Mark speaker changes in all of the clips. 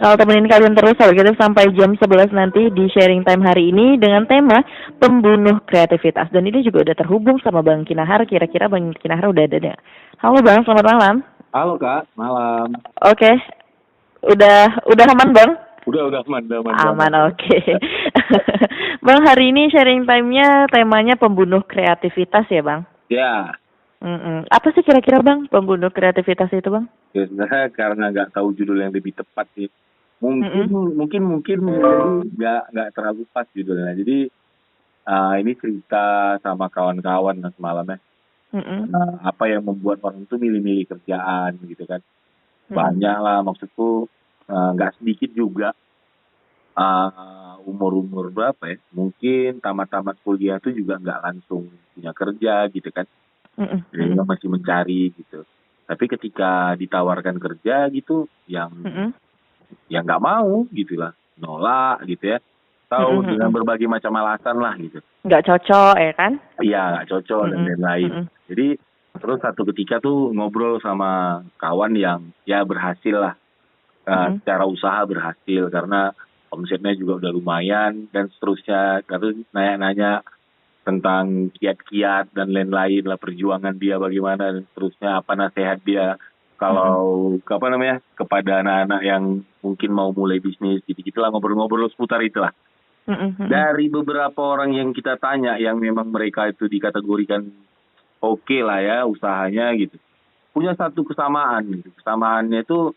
Speaker 1: Kalau temenin kalian terus kalau gitu sampai jam 11 nanti di sharing time hari ini dengan tema pembunuh kreativitas. Dan ini juga udah terhubung sama Bang Kinahar. Kira-kira Bang Kinahar udah ada nggak? Halo Bang, selamat malam.
Speaker 2: Halo Kak, malam.
Speaker 1: Oke, udah aman Bang?
Speaker 2: Udah aman, aman
Speaker 1: Aman,
Speaker 2: banget.
Speaker 1: oke. Bang, hari ini sharing time-nya temanya pembunuh kreativitas ya Bang?
Speaker 2: Ya,
Speaker 1: Apa sih kira-kira Bang pembunuh kreativitas itu Bang?
Speaker 2: ya sebenarnya karena nggak tahu judul yang lebih tepat sih. Mungkin,
Speaker 1: Mm-mm.
Speaker 2: mungkin jadi nggak terlalu pas judulnya. Jadi ini cerita sama kawan-kawan semalam ya.
Speaker 1: Mm-mm.
Speaker 2: Apa yang membuat orang itu milih-milih kerjaan gitu kan?
Speaker 1: Mm-mm.
Speaker 2: Banyak lah maksudku, nggak sedikit juga. Umur-umur berapa ya? Mungkin tamat-tamat kuliah tuh juga nggak langsung punya kerja gitu kan?
Speaker 1: Mm-mm.
Speaker 2: Jadi
Speaker 1: Mm-mm.
Speaker 2: masih mencari gitu. Tapi ketika ditawarkan kerja gitu,
Speaker 1: Mm-mm.
Speaker 2: yang nggak mau gitu lah, nolak gitu ya. Tahu
Speaker 1: Mm-mm.
Speaker 2: dengan
Speaker 1: Mm-mm.
Speaker 2: berbagai macam alasan lah gitu.
Speaker 1: Nggak cocok ya kan?
Speaker 2: Iya nggak cocok dan
Speaker 1: Mm-mm.
Speaker 2: lain-lain.
Speaker 1: Mm-mm.
Speaker 2: Jadi terus satu ketika tuh ngobrol sama kawan yang ya berhasil lah,
Speaker 1: Mm-mm.
Speaker 2: secara usaha berhasil karena omsetnya juga udah lumayan dan seterusnya. Terus nanya-nanya tentang kiat-kiat dan lain-lain lah, perjuangan dia bagaimana dan seterusnya, apa nasihat dia
Speaker 1: Mm-mm.
Speaker 2: kalau apa namanya kepada anak-anak yang mungkin mau mulai bisnis gitu-gitulah, ngobrol-ngobrol seputar itulah.
Speaker 1: Mm-mm. Mm-mm.
Speaker 2: Dari beberapa orang yang kita tanya yang memang mereka itu dikategorikan oke lah ya usahanya gitu, punya satu kesamaan gitu. Kesamaannya itu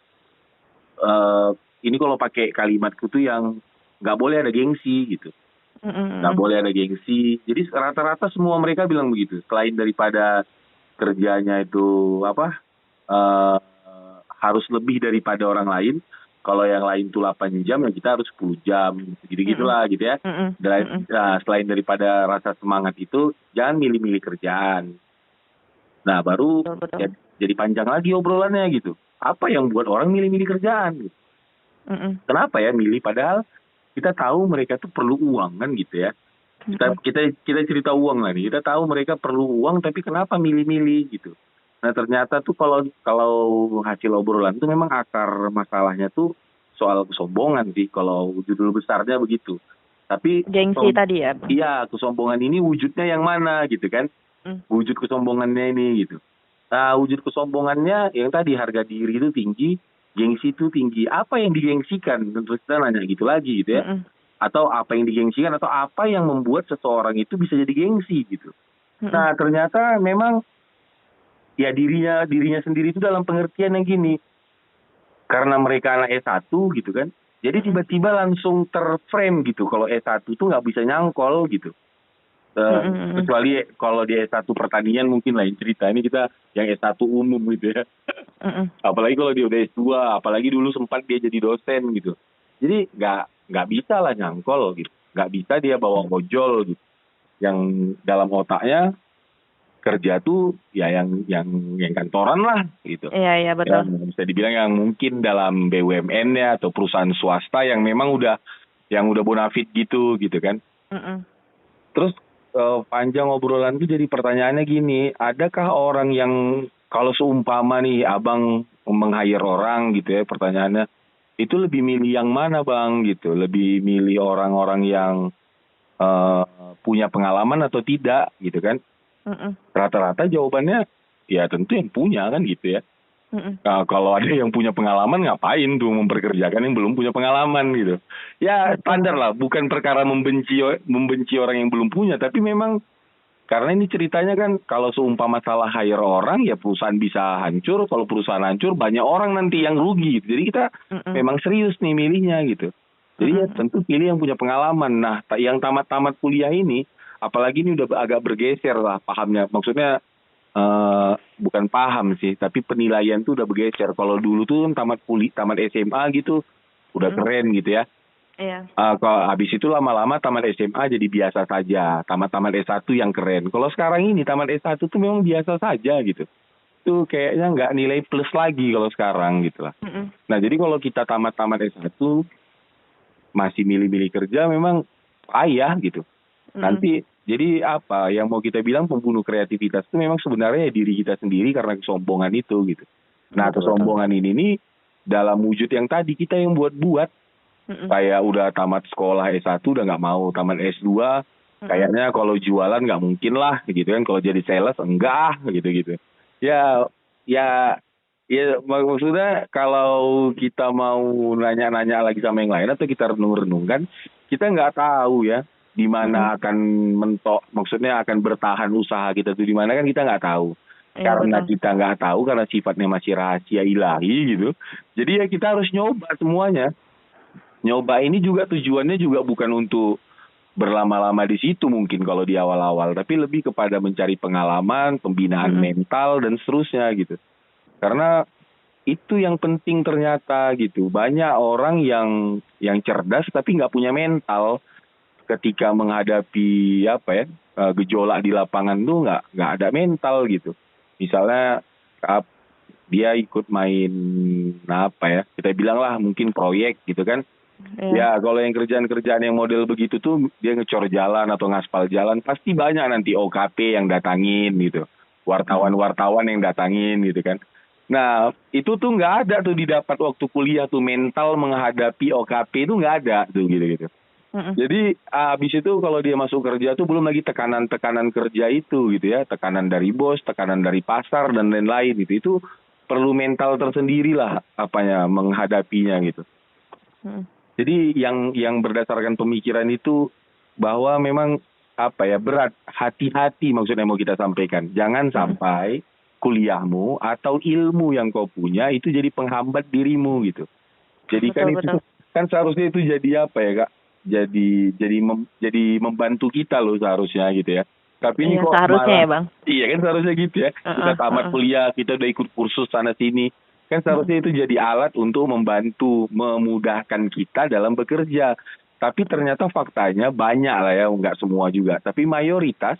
Speaker 2: eh, ini kalau pakai kalimatku tuh yang nggak boleh ada gengsi gitu, nggak
Speaker 1: Mm-mm.
Speaker 2: boleh ada gengsi. Jadi rata-rata semua mereka bilang begitu. Selain daripada kerjanya itu apa, eh, harus lebih daripada orang lain. Kalau yang lain tuh 8 jam, ya kita harus 10 jam,
Speaker 1: Mm-mm.
Speaker 2: gitu-gitulah gitu ya.
Speaker 1: Mm-mm.
Speaker 2: Dan
Speaker 1: Mm-mm.
Speaker 2: selain daripada rasa semangat itu, jangan milih-milih kerjaan. Nah, baru
Speaker 1: Betul, betul.
Speaker 2: ya, jadi panjang lagi obrolannya gitu. Apa yang buat orang milih-milih kerjaan? Gitu.
Speaker 1: Mm-mm.
Speaker 2: Kenapa ya milih? Padahal kita tahu mereka tuh perlu uang kan gitu ya. kita
Speaker 1: Mm-mm.
Speaker 2: kita kita cerita uang lah nih. Kita tahu mereka perlu uang, tapi kenapa milih-milih gitu. Nah ternyata tuh kalau hasil obrolan tuh memang akar masalahnya tuh soal kesombongan sih. Kalau judul besarnya begitu. Tapi
Speaker 1: Gengsi tadi ya Bang?
Speaker 2: iya, kesombongan ini wujudnya yang mana gitu kan?
Speaker 1: Mm.
Speaker 2: Wujud kesombongannya ini gitu. Nah wujud kesombongannya yang tadi harga diri itu tinggi, gengsi itu tinggi. Apa yang digengsikan? Tentu kita nanya gitu lagi gitu ya,
Speaker 1: Mm-mm.
Speaker 2: atau apa yang digengsikan atau apa yang membuat seseorang itu bisa jadi gengsi gitu.
Speaker 1: Mm-mm.
Speaker 2: Nah ternyata memang ya dirinya sendiri itu dalam pengertian yang gini, karena mereka anak S1 gitu kan, jadi
Speaker 1: Mm-mm.
Speaker 2: tiba-tiba langsung terframe gitu kalau S1 tuh nggak bisa nyangkol gitu.
Speaker 1: Mm-mm.
Speaker 2: Kecuali kalau di S1 pertanian mungkin lain cerita, ini kita yang S1 umum gitu ya.
Speaker 1: Mm-mm.
Speaker 2: Apalagi kalau dia udah S2, apalagi dulu sempat dia jadi dosen gitu. Jadi nggak bisa lah nyangkol gitu, nggak bisa dia bawa ojol gitu, yang dalam otaknya kerja tuh ya yang kantoran lah gitu.
Speaker 1: Iya, iya
Speaker 2: Ya
Speaker 1: betul.
Speaker 2: bisa dibilang yang mungkin dalam BUMN ya atau perusahaan swasta yang memang udah bonafit gitu kan.
Speaker 1: Mm-mm.
Speaker 2: Terus panjang obrolan tuh jadi pertanyaannya gini, adakah orang yang kalau seumpama nih abang meng-hire orang gitu ya, pertanyaannya itu lebih milih yang mana bang gitu, lebih milih orang-orang yang eh, punya pengalaman atau tidak gitu kan?
Speaker 1: Mm-mm.
Speaker 2: Rata-rata jawabannya ya tentu yang punya kan gitu ya.
Speaker 1: Mm-mm.
Speaker 2: Nah, kalau ada yang punya pengalaman ngapain tuh memperkerjakan yang belum punya pengalaman gitu. Ya
Speaker 1: Betul.
Speaker 2: standar lah, bukan perkara membenci orang yang belum punya, tapi memang karena ini ceritanya kan kalau seumpama salah hire orang ya perusahaan bisa hancur, kalau perusahaan hancur banyak orang nanti yang rugi gitu. Jadi kita
Speaker 1: Mm-mm.
Speaker 2: memang serius nih milihnya gitu. Jadi ya
Speaker 1: Mm-mm.
Speaker 2: tentu pilih yang punya pengalaman. Nah, yang tamat-tamat kuliah ini apalagi ini udah agak bergeser lah pahamnya. Maksudnya bukan paham sih, tapi penilaian tuh udah bergeser. Kalau dulu tuh kan tamat SMA gitu udah
Speaker 1: Mm-mm.
Speaker 2: keren gitu ya.
Speaker 1: Iya.
Speaker 2: Kalau habis itu lama-lama tamat SMA jadi biasa saja. Tamat-tamat S1 yang keren. Kalau sekarang ini tamat S1 tuh memang biasa saja gitu. Itu kayaknya nggak nilai plus lagi kalau sekarang gitu lah.
Speaker 1: Mm-mm.
Speaker 2: Nah jadi kalau kita tamat-tamat S1 masih milih-milih kerja memang payah gitu.
Speaker 1: Mm-mm.
Speaker 2: Nanti jadi apa yang mau kita bilang pembunuh kreativitas itu memang sebenarnya ya diri kita sendiri karena kesombongan itu gitu. Nah
Speaker 1: Betul, betul.
Speaker 2: kesombongan ini nih dalam wujud yang tadi kita yang buat-buat. Kayak udah tamat sekolah S1 udah nggak mau, tamat S2 kayaknya kalau jualan nggak mungkin lah gitu kan, kalau jadi sales enggak gitu. Ya ya ya maksudnya kalau kita mau nanya-nanya lagi sama yang lain atau kita renung-renung kan, kita nggak tahu ya di mana akan mentok, maksudnya akan bertahan usaha kita tuh di mana kan kita nggak tahu.
Speaker 1: Iya,
Speaker 2: Karena
Speaker 1: betul.
Speaker 2: kita nggak tahu, karena sifatnya masih rahasia ilahi gitu. Jadi ya kita harus nyoba semuanya. Nyoba ini juga tujuannya juga bukan untuk berlama-lama di situ mungkin kalau di awal-awal, tapi lebih kepada mencari pengalaman, pembinaan mental dan seterusnya gitu. Karena itu yang penting ternyata gitu. Banyak orang yang cerdas tapi nggak punya mental ketika menghadapi gejolak di lapangan tuh nggak ada mental gitu. Misalnya dia ikut main kita bilang lah mungkin proyek gitu kan. Ya, kalau yang kerjaan-kerjaan yang model begitu tuh dia ngecor jalan atau ngaspal jalan, pasti banyak nanti OKP yang datangin gitu. Wartawan-wartawan yang datangin gitu kan. Nah, itu tuh nggak ada tuh didapat waktu kuliah tuh, mental menghadapi OKP itu nggak ada tuh gitu. Jadi abis itu kalau dia masuk kerja tuh belum lagi tekanan-tekanan kerja itu gitu ya. Tekanan dari bos, tekanan dari pasar dan lain-lain gitu. Itu perlu mental tersendiri lah menghadapinya gitu. Jadi yang berdasarkan pemikiran itu bahwa memang berat, hati-hati maksudnya mau kita sampaikan. Jangan sampai kuliahmu atau ilmu yang kau punya itu jadi penghambat dirimu gitu. Jadi
Speaker 1: Betul.
Speaker 2: kan seharusnya itu jadi Kak? Jadi membantu kita loh seharusnya gitu ya. Tapi ini kok
Speaker 1: seharusnya
Speaker 2: malah,
Speaker 1: ya, Bang.
Speaker 2: iya kan seharusnya gitu ya. Kita tamat kuliah, kita udah ikut kursus sana sini. Kan seharusnya itu jadi alat untuk membantu, memudahkan kita dalam bekerja. Tapi ternyata faktanya banyak lah ya, nggak semua juga. Tapi mayoritas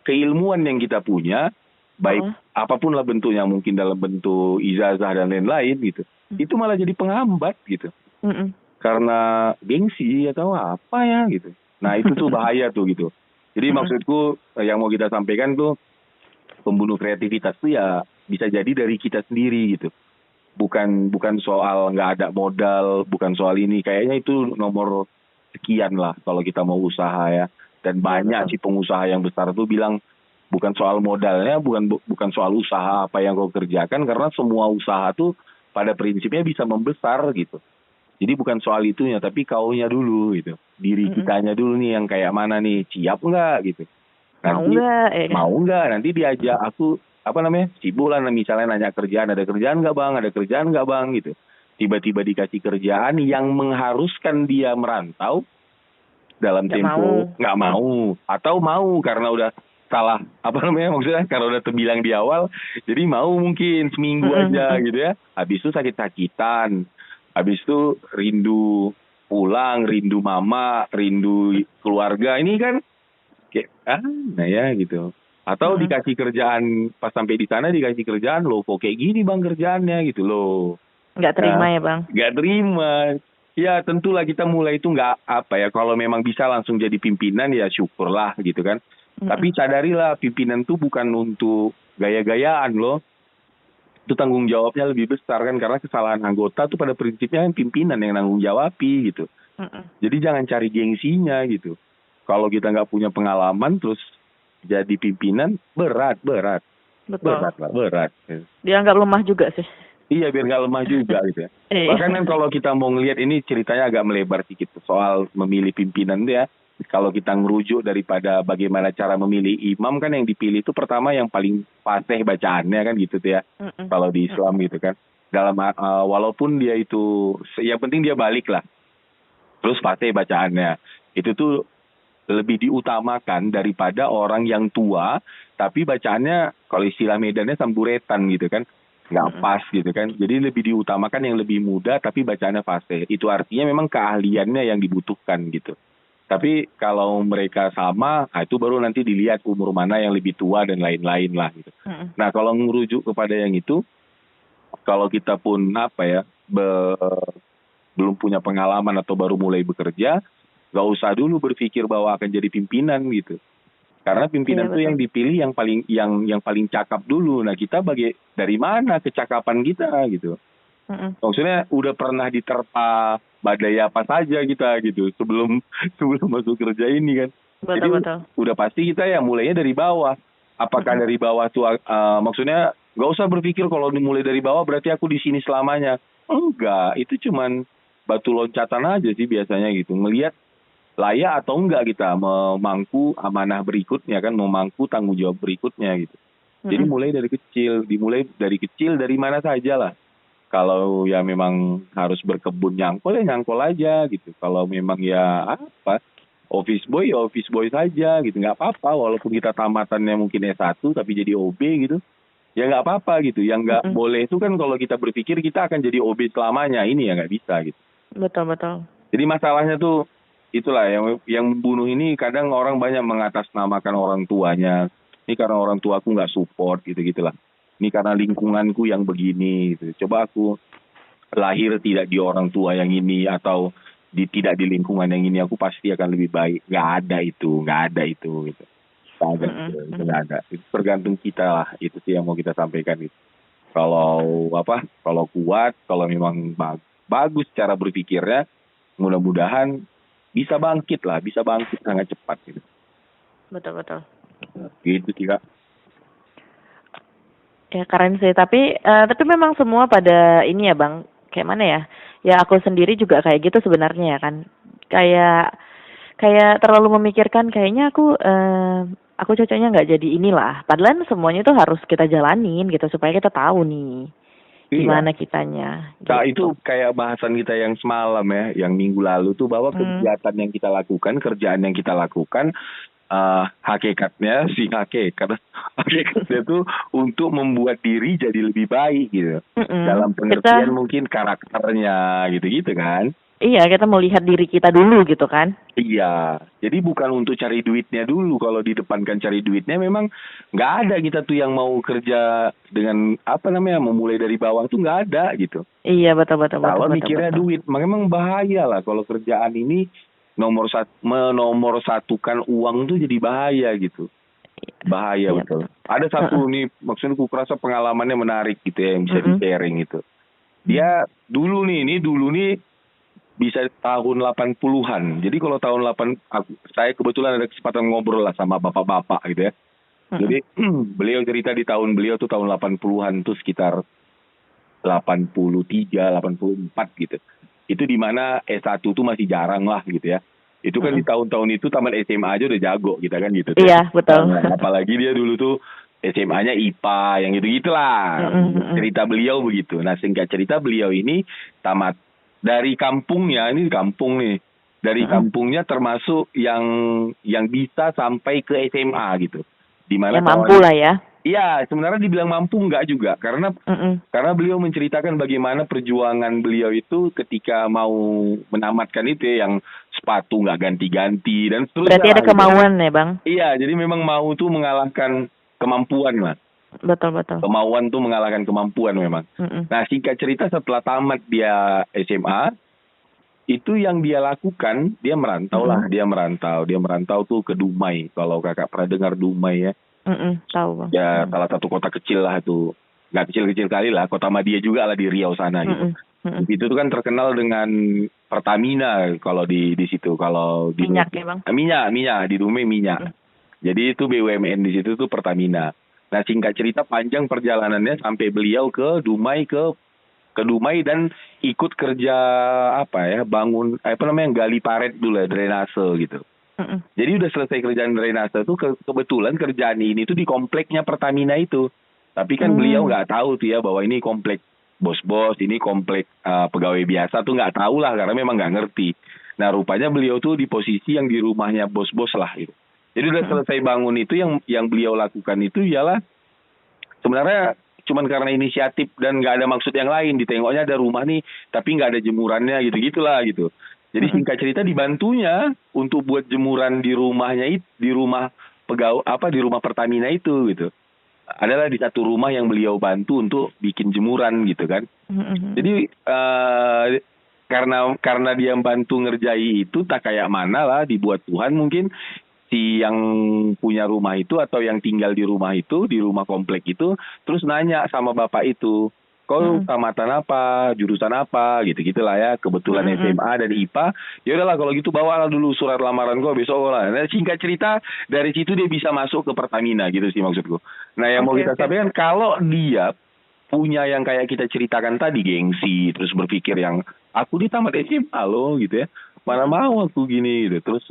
Speaker 2: keilmuan yang kita punya, baik apapun lah bentuknya, mungkin dalam bentuk ijazah dan lain-lain gitu, itu malah jadi penghambat gitu. Karena gengsi atau apa ya gitu. Nah itu tuh bahaya tuh gitu. Jadi maksudku yang mau kita sampaikan tuh, pembunuh kreativitas tuh ya bisa jadi dari kita sendiri gitu. Bukan soal nggak ada modal, bukan soal ini. Kayaknya itu nomor sekian lah kalau kita mau usaha ya. Dan banyak sih pengusaha yang besar tuh bilang bukan soal modalnya, bukan soal usaha apa yang kau kerjakan, karena semua usaha tuh pada prinsipnya bisa membesar gitu. Jadi bukan soal itunya, tapi kaunya dulu gitu. Diri kitanya dulu nih yang kayak mana nih, siap nggak gitu. Nanti mau nggak, nanti diajak aku sibuk lah misalnya nanya kerjaan, ada kerjaan nggak bang gitu. Tiba-tiba dikasih kerjaan yang mengharuskan dia merantau dalam tempo nggak mau, atau mau karena udah salah maksudnya karena udah terbilang di awal, jadi mau mungkin seminggu aja gitu ya. Habis itu sakit-sakitan, habis itu rindu pulang, rindu mama, rindu keluarga, ini kan gitu. Atau dikasih kerjaan, pas sampai di sana dikasih kerjaan, loh kok kayak gini bang kerjaannya gitu loh.
Speaker 1: Nggak terima ya bang?
Speaker 2: Nggak terima. Ya tentulah kita mulai itu nggak kalau memang bisa langsung jadi pimpinan ya syukurlah gitu kan. Tapi sadarilah pimpinan tuh bukan untuk gaya-gayaan loh. Itu tanggung jawabnya lebih besar kan, karena kesalahan anggota tuh pada prinsipnya kan pimpinan yang nanggung jawabi gitu. Jadi jangan cari gengsinya gitu. Kalau kita nggak punya pengalaman terus jadi pimpinan, berat.
Speaker 1: Betul.
Speaker 2: Berat.
Speaker 1: Dianggap lemah juga sih.
Speaker 2: Iya, biar nggak lemah juga gitu ya. Bahkan kan kalau kita mau ngelihat ini ceritanya agak melebar sedikit soal memilih pimpinan ya. Kalau kita ngerujuk daripada bagaimana cara memilih imam, kan yang dipilih itu pertama yang paling fasih bacaannya kan gitu tuh ya. Kalau di Islam gitu kan. Dalam walaupun dia itu, yang penting dia balik lah. Terus fasih bacaannya. Itu tuh lebih diutamakan daripada orang yang tua, tapi bacaannya kalau istilah Medannya samburetan gitu kan. Nggak pas gitu kan. Jadi lebih diutamakan yang lebih muda tapi bacaannya fasih. Itu artinya memang keahliannya yang dibutuhkan gitu. Tapi kalau mereka sama, itu baru nanti dilihat umur mana yang lebih tua dan lain-lain lah gitu. Nah kalau merujuk kepada yang itu, kalau kita pun belum punya pengalaman atau baru mulai bekerja, nggak usah dulu berpikir bahwa akan jadi pimpinan gitu. Karena pimpinan itu yang dipilih yang paling cakap dulu. Nah kita dari mana kecakapan kita gitu.
Speaker 1: Mm-mm.
Speaker 2: Maksudnya udah pernah diterpa badai apa saja kita gitu sebelum sebelum masuk kerja ini kan. Jadi
Speaker 1: Betul betul.
Speaker 2: udah pasti kita ya mulainya dari bawah. Apakah
Speaker 1: Mm-mm.
Speaker 2: dari bawah tuh maksudnya nggak usah berpikir kalau dimulai dari bawah berarti aku di sini selamanya. Enggak, itu cuman batu loncatan aja sih biasanya gitu. Ngelihat layak atau enggak kita memangku amanah berikutnya kan, memangku tanggung jawab berikutnya gitu. Jadi
Speaker 1: Mm-mm.
Speaker 2: dimulai dari kecil dari mana saja lah. Kalau ya memang harus berkebun nyangkol ya nyangkol aja gitu. Kalau memang ya apa ya office boy saja gitu. Nggak apa-apa walaupun kita tamatannya mungkin S1 tapi jadi OB gitu. Ya nggak apa-apa gitu. Yang nggak
Speaker 1: Mm-mm.
Speaker 2: boleh itu kan kalau kita berpikir kita akan jadi OB selamanya. Ini ya nggak bisa gitu.
Speaker 1: Betul betul.
Speaker 2: Jadi masalahnya tuh itulah yang bunuh ini kadang orang banyak mengatasnamakan orang tuanya. Ini karena orang tuaku nggak support gitu-gitulah. Ini karena lingkunganku yang begini gitu. Coba aku lahir tidak di orang tua yang ini atau tidak di lingkungan yang ini aku pasti akan lebih baik. Nggak ada itu gitu. Nggak ada
Speaker 1: Mm-mm.
Speaker 2: itu nggak ada. Itu tergantung kita lah. Itu sih yang mau kita sampaikan gitu. Kalau kalau kuat, kalau memang bagus cara berpikirnya, mudah-mudahan bisa bangkit sangat cepat gitu.
Speaker 1: Betul betul.
Speaker 2: Gitu sih Kak.
Speaker 1: Ya keren sih, tapi memang semua pada ini ya Bang, kayak mana ya? Ya aku sendiri juga kayak gitu sebenarnya ya kan. Kayak kayak terlalu memikirkan kayaknya aku cocoknya nggak jadi inilah. Padahal semuanya itu harus kita jalanin gitu supaya kita tahu nih
Speaker 2: Iya.
Speaker 1: gimana kitanya
Speaker 2: Nah,
Speaker 1: gitu.
Speaker 2: itu kayak bahasan kita yang semalam ya, yang minggu lalu tuh bahwa
Speaker 1: Hmm.
Speaker 2: kegiatan yang kita lakukan, kerjaan yang kita lakukan, hakikatnya si hakikatnya tuh untuk membuat diri jadi lebih baik gitu.
Speaker 1: Mm-mm.
Speaker 2: Dalam pengertian
Speaker 1: Kita
Speaker 2: mungkin karakternya gitu-gitu kan.
Speaker 1: iya kita mau lihat diri kita dulu gitu kan.
Speaker 2: Iya, jadi bukan untuk cari duitnya dulu. Kalau di depankan cari duitnya memang nggak ada kita tuh yang mau kerja dengan apa namanya memulai dari bawah tuh nggak ada gitu.
Speaker 1: Iya betul betul betul
Speaker 2: Kalau
Speaker 1: betul
Speaker 2: mikirnya
Speaker 1: betul.
Speaker 2: duit, memang bahaya lah kalau kerjaan ini menomor satukan uang tuh jadi bahaya gitu. Bahaya
Speaker 1: Iya
Speaker 2: betul.
Speaker 1: betul.
Speaker 2: Ada
Speaker 1: Heeh.
Speaker 2: satu nih, maksudnya aku kerasa pengalamannya menarik gitu ya, yang bisa
Speaker 1: Mm-mm.
Speaker 2: di-sharing gitu. Dia dulu nih bisa tahun 80-an. Jadi kalau tahun saya kebetulan ada kesempatan ngobrol lah sama bapak-bapak gitu ya.
Speaker 1: Mm-mm.
Speaker 2: Jadi beliau cerita di tahun beliau tuh tahun 80-an tuh sekitar 83, 84 gitu. Itu di mana S1 tuh masih jarang lah gitu ya. Itu kan di
Speaker 1: Mm-mm.
Speaker 2: tahun-tahun itu taman SMA aja udah jago kita kan gitu tuh ya.
Speaker 1: Iya betul.
Speaker 2: Nah, apalagi dia dulu tuh SMA-nya IPA yang gitu-gitulah.
Speaker 1: Mm-mm. Mm-mm.
Speaker 2: Cerita beliau begitu. Nah, singkat cerita beliau ini tamat dari kampungnya, ini di kampung nih. Dari
Speaker 1: Mm-mm.
Speaker 2: kampungnya termasuk yang bisa sampai ke SMA gitu. Di mana
Speaker 1: Yang mampu
Speaker 2: kawan
Speaker 1: lah ya.
Speaker 2: Iya, sebenarnya dibilang mampu enggak juga
Speaker 1: Mm-mm.
Speaker 2: karena beliau menceritakan bagaimana perjuangan beliau itu ketika mau menamatkan itu ya, yang sepatu nggak ganti-ganti dan seterusnya
Speaker 1: Berarti
Speaker 2: lah
Speaker 1: ada
Speaker 2: gitu.
Speaker 1: kemauan ya Bang.
Speaker 2: Iya, jadi memang mau tuh mengalahkan kemampuan lah.
Speaker 1: Betul betul.
Speaker 2: Kemauan tuh mengalahkan kemampuan memang.
Speaker 1: Mm-mm.
Speaker 2: Nah, singkat cerita setelah tamat dia SMA, itu yang dia lakukan, dia merantau lah,
Speaker 1: Mm-mm.
Speaker 2: dia merantau tuh ke Dumai. Kalau kakak pernah dengar Dumai ya.
Speaker 1: Mm-mm. Tahu Bang.
Speaker 2: Ya
Speaker 1: Mm.
Speaker 2: salah satu kota kecil lah itu, nggak kecil-kecil kali lah, kota Madia juga lah di Riau sana gitu.
Speaker 1: Mm-mm. Mm-mm.
Speaker 2: Itu tuh kan terkenal dengan Pertamina kalau di situ, kalau di
Speaker 1: Minyak ya Bang.
Speaker 2: minyak di Dumai minyak.
Speaker 1: Mm.
Speaker 2: Jadi itu BUMN di situ tuh Pertamina. Nah, singkat cerita panjang perjalanannya sampai beliau ke Dumai dan ikut kerja apa ya, bangun apa namanya, gali paret dulu ya, drainase gitu.
Speaker 1: Mm-mm.
Speaker 2: Jadi udah selesai kerjaan drainase tuh kebetulan kerjaan ini tuh di kompleknya Pertamina itu. Tapi kan beliau nggak tahu tuh ya bahwa ini komplek bos-bos, ini komplek pegawai biasa tuh nggak tahu lah karena memang nggak ngerti. Nah, rupanya beliau tuh di posisi yang di rumahnya bos-bos lah gitu. Jadi udah selesai bangun itu yang beliau lakukan itu ialah sebenarnya cuman karena inisiatif dan nggak ada maksud yang lain. Ditengoknya ada rumah nih tapi nggak ada jemurannya gitu-gitulah gitu. Jadi singkat cerita dibantunya untuk buat jemuran di rumahnya itu, di rumah di rumah Pertamina itu gitu. Adalah di satu rumah yang beliau bantu untuk bikin jemuran gitu kan.
Speaker 1: Mm-mm.
Speaker 2: Jadi karena dia bantu ngerjai itu tak kayak mana lah dibuat Tuhan mungkin si yang punya rumah itu atau yang tinggal di rumah itu, di rumah komplek itu terus nanya sama bapak itu, Kau
Speaker 1: Mm-mm.
Speaker 2: tamatan apa, jurusan apa, gitu-gitulah ya. Kebetulan
Speaker 1: Mm-mm.
Speaker 2: SMA dan IPA. Ya udahlah kalau gitu bawalah dulu surat lamaran kau besok lah. Nah, singkat cerita dari situ dia bisa masuk ke Pertamina gitu sih maksudku. Nah, yang mau
Speaker 1: Oke,
Speaker 2: kita
Speaker 1: oke.
Speaker 2: sampaikan kalau dia punya yang kayak kita ceritakan tadi, gengsi, terus berpikir yang aku di tamat SMA loh gitu ya. Mana
Speaker 1: Mm-mm.
Speaker 2: mau aku gini gitu. Terus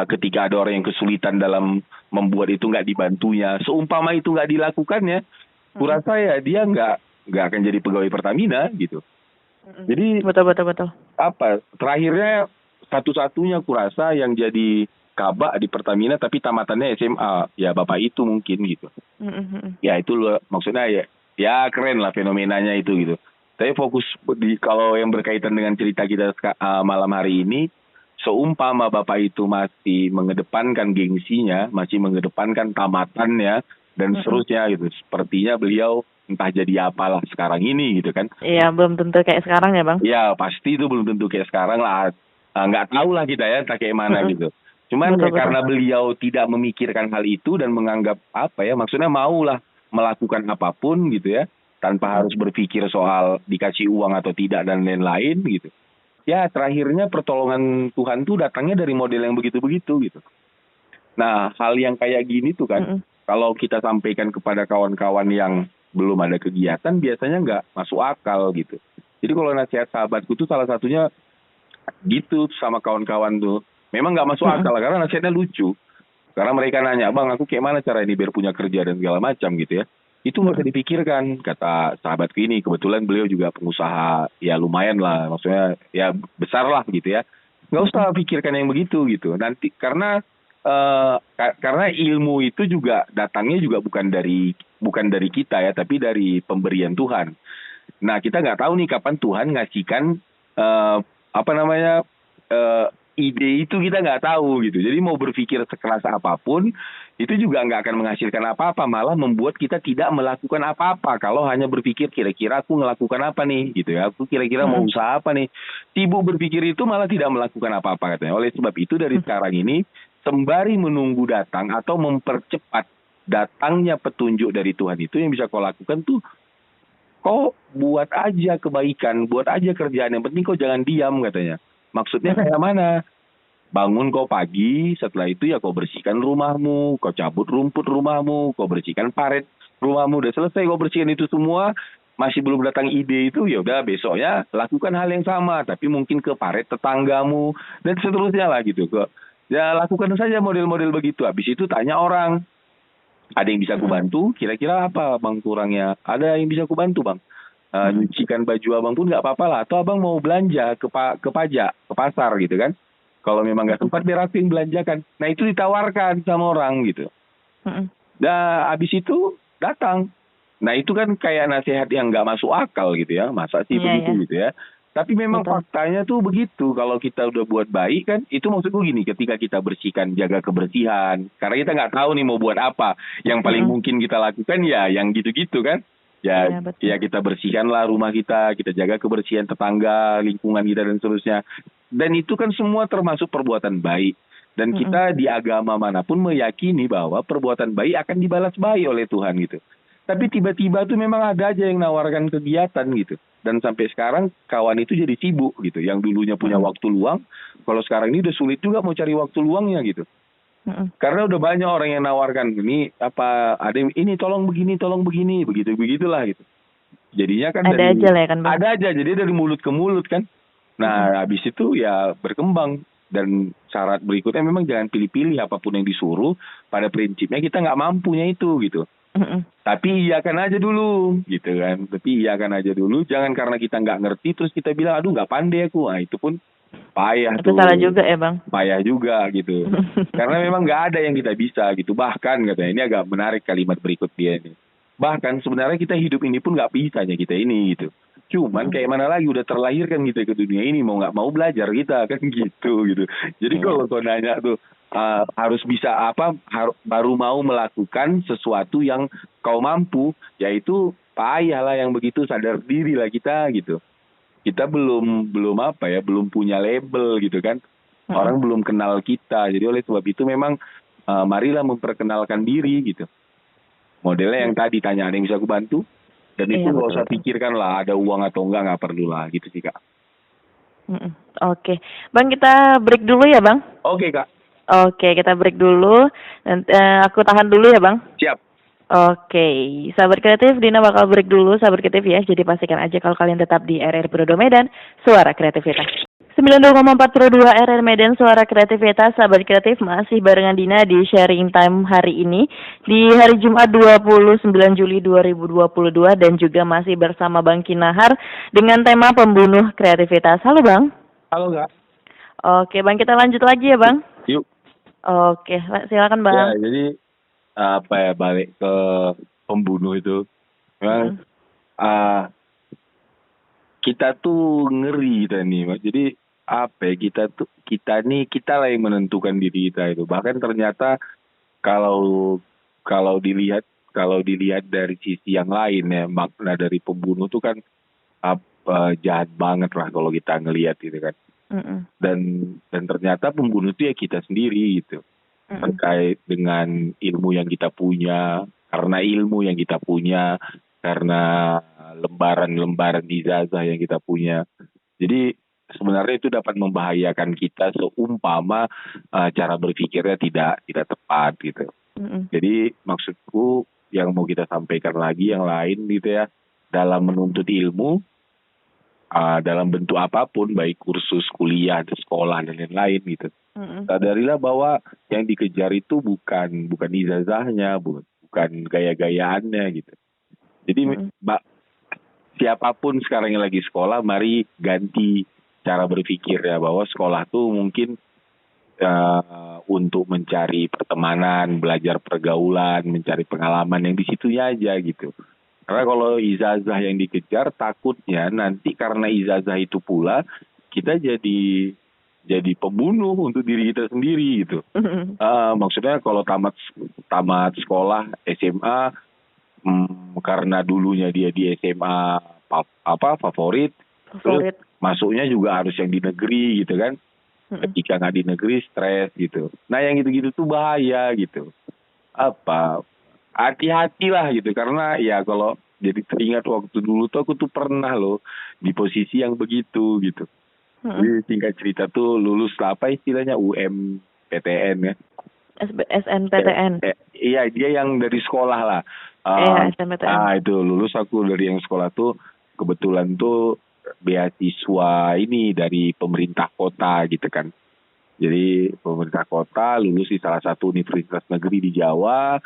Speaker 2: ketika ada orang yang kesulitan dalam membuat itu nggak dibantunya, seumpama itu nggak dilakukannya,
Speaker 1: Mm-mm.
Speaker 2: kurasa ya dia nggak akan jadi pegawai Pertamina gitu.
Speaker 1: Mm-mm.
Speaker 2: Jadi
Speaker 1: Betul, betul, betul.
Speaker 2: apa? Terakhirnya satu-satunya kurasa yang jadi kabak di Pertamina tapi tamatannya SMA ya bapak itu mungkin gitu.
Speaker 1: Mm-mm. Mm-mm.
Speaker 2: Ya itu maksudnya ya keren lah fenomenanya itu gitu. Saya fokus di kalau yang berkaitan dengan cerita kita malam hari ini, seumpama bapak itu masih mengedepankan gengsinya, masih mengedepankan tamatannya dan
Speaker 1: Mm-mm.
Speaker 2: seterusnya gitu. Sepertinya beliau entah jadi apalah sekarang ini gitu kan.
Speaker 1: Iya, belum tentu kayak sekarang ya, Bang.
Speaker 2: Ya pasti itu belum tentu kayak sekarang lah. Nggak tahu lah kita ya entah kayak mana
Speaker 1: Mm-mm.
Speaker 2: gitu. Cuman
Speaker 1: Betul,
Speaker 2: ya
Speaker 1: betul.
Speaker 2: karena beliau tidak memikirkan hal itu dan menganggap apa ya, maksudnya maulah melakukan apapun gitu ya, tanpa
Speaker 1: Mm-mm.
Speaker 2: harus berpikir soal dikasih uang atau tidak dan lain-lain gitu. Ya terakhirnya pertolongan Tuhan tuh datangnya dari model yang begitu-begitu gitu. Nah hal yang kayak gini tuh kan,
Speaker 1: Mm-mm.
Speaker 2: kalau kita sampaikan kepada kawan-kawan yang belum ada kegiatan biasanya nggak masuk akal gitu. Jadi kalau nasihat sahabatku tuh salah satunya gitu sama kawan-kawan tuh. Memang nggak masuk
Speaker 1: Mm-mm.
Speaker 2: akal karena nasihatnya lucu. Karena mereka nanya, bang aku kayak mana cara ini biar punya kerja dan segala macam gitu ya. Itu nggak usah
Speaker 1: Mm-mm.
Speaker 2: dipikirkan, kata sahabatku ini. Kebetulan beliau juga pengusaha, ya lumayan lah. Maksudnya ya besar lah gitu ya. Nggak usah
Speaker 1: Mm-mm.
Speaker 2: pikirkan yang begitu gitu. Nanti karena karena ilmu itu juga datangnya juga bukan dari kita ya, tapi dari pemberian Tuhan. Nah, kita nggak tahu nih kapan Tuhan ngasihkan eh, apa namanya eh, ide itu kita nggak tahu gitu. Jadi mau berpikir sekeras apapun itu juga nggak akan menghasilkan apa-apa, malah membuat kita tidak melakukan apa-apa. Kalau hanya berpikir kira-kira aku melakukan apa nih gitu ya, aku kira-kira mau
Speaker 1: Mm-mm.
Speaker 2: usaha apa nih. Sibuk berpikir itu malah tidak melakukan apa-apa katanya. Oleh sebab itu dari sekarang ini sembari menunggu datang atau mempercepat datangnya petunjuk dari Tuhan itu yang bisa kau lakukan tuh kau buat aja kebaikan, buat aja kerjaan. Yang penting kau jangan diam katanya. Maksudnya
Speaker 1: Mm-mm.
Speaker 2: kayak mana? Bangun kau pagi, setelah itu ya kau bersihkan rumahmu, kau cabut rumput rumahmu, kau bersihkan paret rumahmu. Udah selesai kau bersihkan itu semua, masih belum datang ide itu, ya udah besoknya lakukan hal yang sama, tapi mungkin ke paret tetanggamu dan seterusnya lah gitu. Ya lakukan saja model-model begitu. Habis itu tanya orang, ada yang bisa
Speaker 1: Mm-mm.
Speaker 2: kubantu? Kira-kira apa bang kurangnya? Ada yang bisa kubantu bang?
Speaker 1: Mm-mm.
Speaker 2: Nyucikan baju abang pun nggak apa-apa lah. Atau abang mau belanja ke pajak, ke pasar gitu kan? Kalau memang nggak
Speaker 1: Mm-mm.
Speaker 2: sempat biar aku yang belanjakan. Nah itu ditawarkan sama orang gitu.
Speaker 1: Mm-mm.
Speaker 2: Nah abis itu datang. Nah itu kan kayak nasihat yang nggak masuk akal gitu ya. Masa sih
Speaker 1: Iya,
Speaker 2: begitu
Speaker 1: iya.
Speaker 2: gitu ya. Tapi memang
Speaker 1: Betul.
Speaker 2: faktanya tuh begitu. Kalau kita udah buat baik kan, itu maksudku gini, ketika kita bersihkan, jaga kebersihan. Karena kita nggak tahu nih mau buat apa. Yang paling
Speaker 1: Mm-mm.
Speaker 2: mungkin kita lakukan ya yang gitu-gitu kan. Ya,
Speaker 1: Iya, betul.
Speaker 2: ya kita bersihkanlah rumah kita jaga kebersihan tetangga, lingkungan kita dan seterusnya. Dan itu kan semua termasuk perbuatan baik. Dan
Speaker 1: Mm-mm.
Speaker 2: kita di agama manapun meyakini bahwa perbuatan baik akan dibalas baik oleh Tuhan gitu. Tapi tiba-tiba tuh memang ada aja yang nawarkan kegiatan gitu. Dan sampai sekarang kawan itu jadi sibuk gitu. Yang dulunya punya
Speaker 1: Mm-mm.
Speaker 2: waktu luang, kalau sekarang ini udah sulit juga mau cari waktu luangnya gitu.
Speaker 1: Mm-mm.
Speaker 2: Karena udah banyak orang yang nawarkan ini apa ada yang ini tolong begini begitu begitulah gitu. Jadinya kan
Speaker 1: Ada
Speaker 2: dari
Speaker 1: aja lah ya kan, Bang?
Speaker 2: ada aja jadi dari mulut ke mulut kan.
Speaker 1: Mm-mm.
Speaker 2: Nah habis itu ya berkembang dan syarat berikutnya memang jangan pilih-pilih apapun yang disuruh. Pada prinsipnya kita nggak mampunya itu gitu.
Speaker 1: Mm-mm.
Speaker 2: Tapi iyakan aja dulu gitu kan. Tapi iyakan aja dulu. Jangan karena kita nggak ngerti terus kita bilang aduh nggak pandai aku. Nah itu pun payah
Speaker 1: Itu salah
Speaker 2: tuh.
Speaker 1: juga ya, Bang?
Speaker 2: Payah juga gitu. Karena memang nggak ada yang kita bisa gitu. Bahkan katanya ini agak menarik kalimat berikut dia ini. Bahkan sebenarnya kita hidup ini pun nggak bisanya kita ini gitu. Cuman
Speaker 1: Mm-mm.
Speaker 2: kayak mana lagi udah terlahir kan kita ke dunia ini mau nggak mau belajar kita kan gitu. Jadi
Speaker 1: Iya.
Speaker 2: kalau kau nanya tuh harus bisa apa baru mau melakukan sesuatu yang kau mampu, yaitu payah lah yang begitu sadar diri lah kita gitu. Kita belum apa ya belum punya label gitu kan.
Speaker 1: Mm-mm.
Speaker 2: Orang belum kenal kita. Jadi oleh sebab itu memang marilah memperkenalkan diri gitu. Modelnya yang
Speaker 1: Iya.
Speaker 2: tadi tanya ada yang bisa aku bantu? Dan itu
Speaker 1: Iya,
Speaker 2: nggak
Speaker 1: betul
Speaker 2: usah
Speaker 1: betul.
Speaker 2: pikirkan lah ada uang atau enggak, nggak perlu lah gitu sih Kak.
Speaker 1: Mm-mm. Oke, Bang, kita break dulu ya, Bang.
Speaker 2: Oke Kak,
Speaker 1: Oke, kita break dulu. Nanti aku tahan dulu ya, Bang.
Speaker 2: siap.
Speaker 1: Oke, sahabat kreatif, Dina bakal break dulu, sahabat kreatif ya. Jadi pastikan aja kalau kalian tetap di RR Prodo Medan, suara kreativitas. 92,4 Pro 2 RR Medan, suara kreativitas. Sahabat kreatif, masih barengan Dina di sharing time hari ini di hari Jumat 29 Juli 2022 dan juga masih bersama Bang Kinahar dengan tema pembunuh kreativitas. Halo Bang.
Speaker 2: Halo Kak.
Speaker 1: Oke, Bang, kita lanjut lagi ya, Bang.
Speaker 2: Yuk.
Speaker 1: Oke, silakan
Speaker 2: Ya,
Speaker 1: Bang.
Speaker 2: jadi apa ya, balik ke pembunuh itu. Memang
Speaker 1: Mm-mm.
Speaker 2: kita tuh ngeri kita nih, Mas. Jadi apa ya, kita lah yang menentukan diri kita itu. Bahkan ternyata kalau kalau dilihat kalau dilihat dari sisi yang lain ya, makna dari pembunuh tuh kan apa, jahat banget lah kalau kita ngelihat gitu kan.
Speaker 1: Mm-mm.
Speaker 2: Dan ternyata pembunuh itu ya kita sendiri gitu.
Speaker 1: Mm-mm.
Speaker 2: Terkait dengan ilmu yang kita punya, karena ilmu yang kita punya, karena lembaran-lembaran ijazah yang kita punya. Jadi sebenarnya itu dapat membahayakan kita seumpama cara berpikirnya tidak tepat gitu.
Speaker 1: Mm-mm.
Speaker 2: Jadi maksudku yang mau kita sampaikan lagi yang lain gitu ya, dalam menuntut ilmu, dalam bentuk apapun, baik kursus, kuliah, sekolah dan lain-lain gitu.
Speaker 1: Mm-mm.
Speaker 2: Sadarilah bahwa yang dikejar itu bukan ijazahnya, bukan gaya-gayaannya gitu. Jadi
Speaker 1: Mm-mm.
Speaker 2: siapapun sekarang yang lagi sekolah, mari ganti cara berpikir ya, bahwa sekolah tuh mungkin untuk mencari pertemanan, belajar pergaulan, mencari pengalaman yang di situnya aja gitu. Karena kalau ijazah yang dikejar, takutnya nanti karena ijazah itu pula kita jadi pembunuh untuk diri kita sendiri gitu.
Speaker 1: Mm-mm.
Speaker 2: Maksudnya kalau tamat sekolah SMA, karena dulunya dia di SMA favorit, terus
Speaker 1: Favorit.
Speaker 2: masuknya juga harus yang di negeri gitu kan.
Speaker 1: Mm-mm.
Speaker 2: Ketika nggak di negeri stres gitu. Nah yang gitu-gitu tuh bahaya gitu. Apa, hati-hati lah gitu, karena ya kalau jadi teringat waktu dulu tuh aku tuh pernah loh di posisi yang begitu gitu.
Speaker 1: Mm-mm.
Speaker 2: Jadi singkat cerita tuh lulus apa istilahnya UMPTN ya.
Speaker 1: SNPTN.
Speaker 2: Iya, dia yang dari sekolah lah.
Speaker 1: Iya, SNPTN.
Speaker 2: Itu lulus aku dari yang sekolah tuh, kebetulan tuh beasiswa ini dari pemerintah kota gitu kan. Jadi pemerintah kota, lulus di salah satu universitas negeri di Jawa.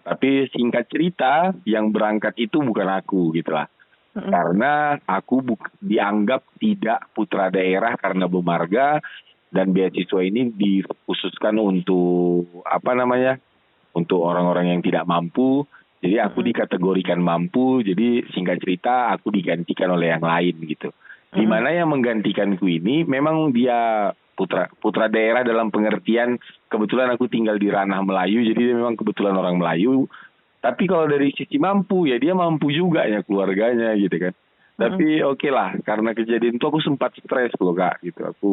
Speaker 2: Tapi singkat cerita, yang berangkat itu bukan aku gitu lah.
Speaker 1: Mm-mm.
Speaker 2: Karena aku dianggap tidak putra daerah karena bermarga, dan beasiswa ini dikhususkan untuk apa namanya, untuk orang-orang yang tidak mampu. Jadi aku
Speaker 1: Mm-mm.
Speaker 2: dikategorikan mampu. Jadi singkat cerita aku digantikan oleh yang lain gitu. Di
Speaker 1: Mm-mm.
Speaker 2: mana yang menggantikanku ini memang dia putra daerah dalam pengertian kebetulan aku tinggal di ranah Melayu, jadi dia memang kebetulan orang Melayu. Tapi kalau dari sisi mampu ya dia mampu juga ya keluarganya gitu kan.
Speaker 1: Mm-mm.
Speaker 2: Tapi oke lah, karena kejadian itu aku sempat stres loh Kak gitu. Aku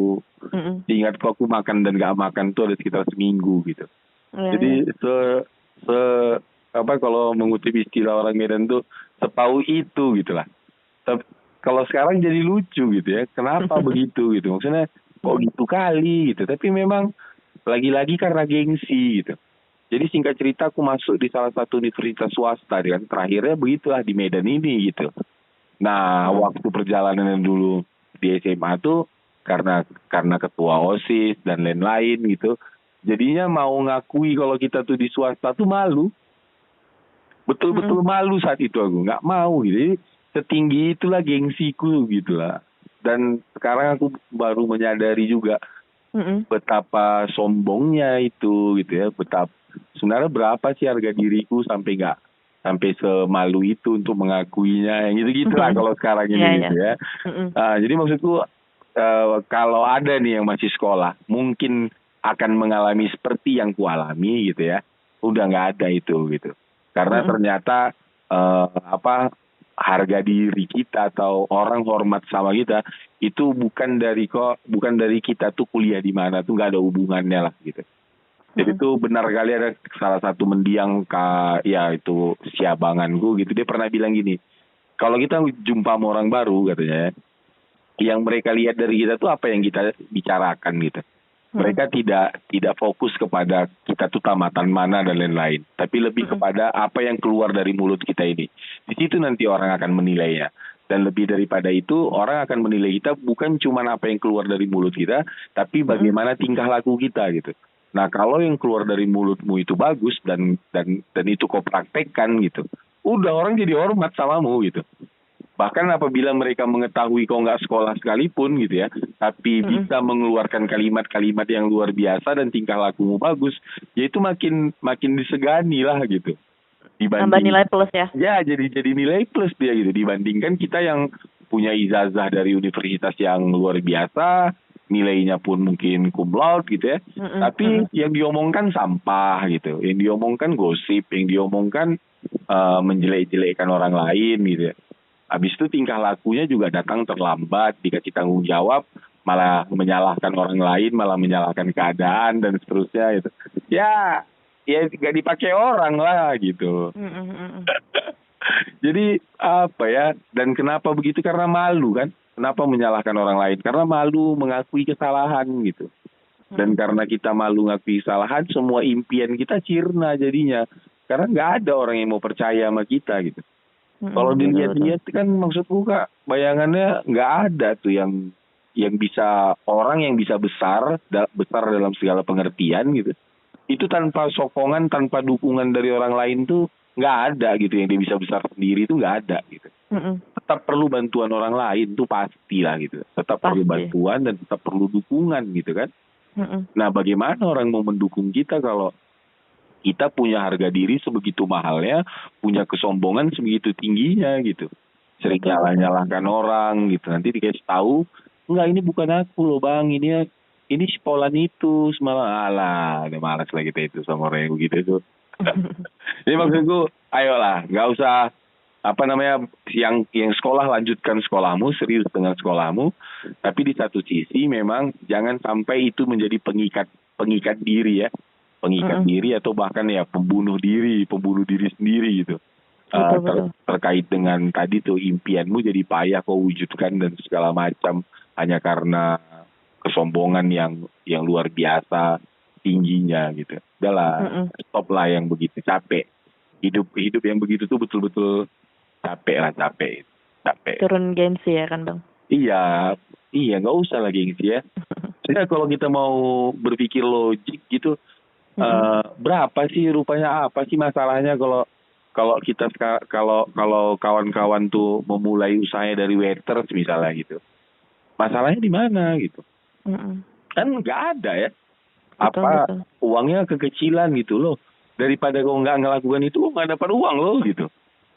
Speaker 1: Mm-mm.
Speaker 2: ingat kok aku makan dan gak makan tuh ada sekitar seminggu gitu.
Speaker 1: Iya, iya.
Speaker 2: Jadi se apa, kalau mengutip istilah orang Medan tuh sepau itu gitulah. Tapi kalau sekarang jadi lucu gitu ya. Kenapa begitu gitu? Maksudnya kok gitu kali gitu. Tapi memang lagi-lagi karena gengsi gitu. Jadi singkat cerita aku masuk di salah satu universitas swasta kan. Terakhirnya begitulah di Medan ini gitu. Nah, waktu perjalanan yang dulu di SMA tuh karena ketua OSIS dan lain-lain gitu. Jadinya mau ngakui kalau kita tuh di swasta tuh malu. Betul-betul malu saat itu aku. Nggak mau gitu. Jadi setinggi itulah gengsiku gitu lah. Dan sekarang aku baru menyadari juga
Speaker 1: Mm-mm.
Speaker 2: betapa sombongnya itu gitu ya. Sebenarnya berapa sih harga diriku sampai semalu itu untuk mengakuinya, yang gitu-gitu lah kalau sekarang ini
Speaker 1: Iya, iya.
Speaker 2: gitu ya.
Speaker 1: Mm-mm.
Speaker 2: Jadi maksudku kalau ada nih yang masih sekolah mungkin akan mengalami seperti yang kualami gitu ya, udah nggak ada itu gitu, karena
Speaker 1: Mm-mm.
Speaker 2: ternyata harga diri kita atau orang hormat sama kita itu bukan dari kita tuh kuliah di mana, tuh nggak ada hubungannya lah gitu. Jadi
Speaker 1: Mm-mm.
Speaker 2: tuh benar kali ada salah satu mendiang ya itu si abanganku gitu. Dia pernah bilang gini, kalau kita jumpa sama orang baru katanya, yang mereka lihat dari kita tuh apa yang kita bicarakan gitu.
Speaker 1: Mm-mm.
Speaker 2: Mereka tidak fokus kepada kita tuh tamatan mana dan lain-lain, tapi lebih
Speaker 1: Mm-mm.
Speaker 2: kepada apa yang keluar dari mulut kita ini. Di situ nanti orang akan menilainya. Dan lebih daripada itu, orang akan menilai kita bukan cuma apa yang keluar dari mulut kita, tapi
Speaker 1: Mm-mm.
Speaker 2: bagaimana tingkah laku kita gitu. Nah, kalau yang keluar dari mulutmu itu bagus dan itu kau praktekkan gitu, udah orang jadi hormat samamu gitu. Bahkan apabila mereka mengetahui kau nggak sekolah sekalipun gitu ya, tapi
Speaker 1: Mm-mm.
Speaker 2: bisa mengeluarkan kalimat-kalimat yang luar biasa dan tingkah lakumu bagus, ya itu makin makin disegani lah gitu.
Speaker 1: Nambah
Speaker 2: Dibanding
Speaker 1: nilai plus ya.
Speaker 2: ya jadi nilai plus dia gitu dibandingkan kita yang punya ijazah dari universitas yang luar biasa, nilainya pun mungkin cum laude gitu ya.
Speaker 1: Mm-mm.
Speaker 2: Tapi
Speaker 1: Mm-mm.
Speaker 2: yang diomongkan sampah gitu, yang diomongkan gosip, yang diomongkan menjelek-jelekkan orang lain gitu ya. Habis itu tingkah lakunya juga datang terlambat, dikasih tanggung jawab, malah menyalahkan orang lain, malah menyalahkan keadaan dan seterusnya gitu. Ya, ya nggak dipakai orang lah gitu.
Speaker 1: Mm-mm. Mm-mm.
Speaker 2: Jadi apa ya? Dan kenapa begitu? Karena malu kan? Kenapa menyalahkan orang lain? Karena malu mengakui kesalahan gitu. Dan
Speaker 1: Mm-mm.
Speaker 2: karena kita malu mengakui kesalahan, semua impian kita sirna jadinya. Karena nggak ada orang yang mau percaya sama kita gitu. Kalau
Speaker 1: Mm-mm. Betul betul.
Speaker 2: dilihat-lihat kan maksudku Kak, bayangannya nggak ada tuh yang bisa orang yang bisa besar dalam segala pengertian gitu. Itu tanpa sokongan, tanpa dukungan dari orang lain tuh nggak ada gitu yang dia bisa besar sendiri itu nggak ada gitu.
Speaker 1: Mm-mm.
Speaker 2: Tetap perlu bantuan orang lain tuh pasti lah gitu. Tetap perlu
Speaker 1: Pasti.
Speaker 2: bantuan dan tetap perlu dukungan gitu kan.
Speaker 1: Mm-mm.
Speaker 2: Nah bagaimana orang mau mendukung kita kalau kita punya harga diri sebegitu mahalnya, punya kesombongan sebegitu tingginya gitu. Sering
Speaker 1: Betul betul.
Speaker 2: nyalah-nyalahkan orang gitu. Nanti dikasih tahu, enggak ini bukan aku loh bang, ini si Polan itu semalam. Alah, udah malas lah kita itu sama orang yang begitu itu. Jadi maksudku, ayolah, nggak usah apa namanya yang sekolah lanjutkan sekolahmu, serius dengan sekolahmu. Tapi di satu sisi memang jangan sampai itu menjadi pengikat diri ya, pengikat
Speaker 1: Mm-mm.
Speaker 2: diri atau bahkan ya pembunuh diri sendiri gitu.
Speaker 1: Betul betul.
Speaker 2: Terkait dengan tadi tuh impianmu jadi payah kau wujudkan dan segala macam hanya karena kesombongan yang luar biasa tingginya gitu. Udahlah,
Speaker 1: Mm-mm.
Speaker 2: stop lah yang begitu, capek. Hidup yang begitu tuh betul-betul capek.
Speaker 1: Turun gengsi ya kan bang.
Speaker 2: Iya, iya nggak usah lah gengsi ya. Sebenarnya kalau kita mau berpikir logik gitu,
Speaker 1: Mm-mm.
Speaker 2: berapa sih rupanya apa sih masalahnya kalau kalau kita kalau kawan-kawan tuh memulai usahanya dari waiters misalnya gitu. Masalahnya di mana gitu?
Speaker 1: Mm-mm.
Speaker 2: Kan nggak ada ya.
Speaker 1: Betul
Speaker 2: Apa
Speaker 1: betul.
Speaker 2: uangnya kekecilan gitu loh. Daripada kau nggak ngelakukan itu, kau nggak dapat uang loh gitu.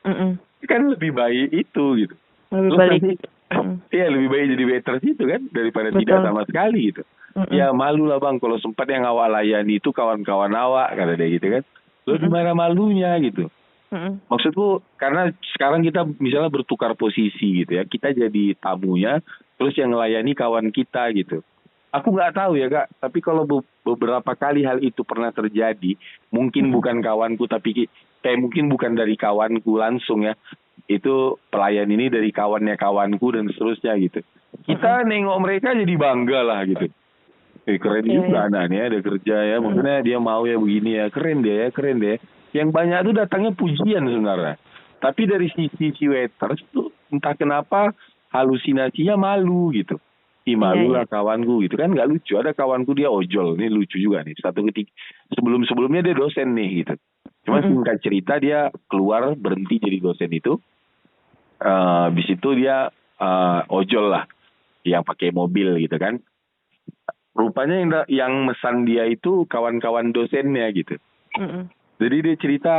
Speaker 1: Mm-mm.
Speaker 2: Kan lebih baik itu gitu.
Speaker 1: Lebih
Speaker 2: Lo
Speaker 1: balik.
Speaker 2: pasti,
Speaker 1: Mm-mm.
Speaker 2: iya lebih baik jadi waiters itu kan daripada tidak
Speaker 1: Betul.
Speaker 2: sama sekali gitu.
Speaker 1: Mm-mm.
Speaker 2: Ya malu lah bang kalau sempat yang awak layani itu kawan-kawan awak kata dia gitu kan. Lo
Speaker 1: Mm-mm.
Speaker 2: gimana malunya gitu.
Speaker 1: Mm-mm.
Speaker 2: Maksudku karena sekarang kita misalnya bertukar posisi gitu ya. Kita jadi tamunya terus yang melayani kawan kita gitu. Aku nggak tahu ya kak, tapi kalau beberapa kali hal itu pernah terjadi, mungkin
Speaker 1: Mm-mm.
Speaker 2: bukan kawanku tapi kayak mungkin bukan dari kawanku langsung ya. Itu pelayan ini dari kawannya kawanku dan seterusnya gitu. Kita nengok mereka jadi bangga lah gitu. Keren
Speaker 1: Iya,
Speaker 2: juga
Speaker 1: iya.
Speaker 2: anaknya ada kerja ya,
Speaker 1: Mm-mm.
Speaker 2: maksudnya dia mau ya begini ya, keren deh. Yang banyak tuh datangnya pujian sebenarnya. Tapi dari sisi waiters tuh entah kenapa halusinasinya malu gitu. Ih
Speaker 1: Iya,
Speaker 2: malu
Speaker 1: iya.
Speaker 2: lah kawanku gitu kan nggak lucu. Ada kawanku dia ojol, ini lucu juga nih. Satu ketika sebelumnya dia dosen nih gitu. Cuma
Speaker 1: Mm-mm.
Speaker 2: singkat cerita dia keluar berhenti jadi dosen itu. Habis itu dia ojol lah, yang pakai mobil gitu kan. Rupanya yang mesan dia itu kawan-kawan dosennya gitu.
Speaker 1: Mm-mm.
Speaker 2: Jadi dia cerita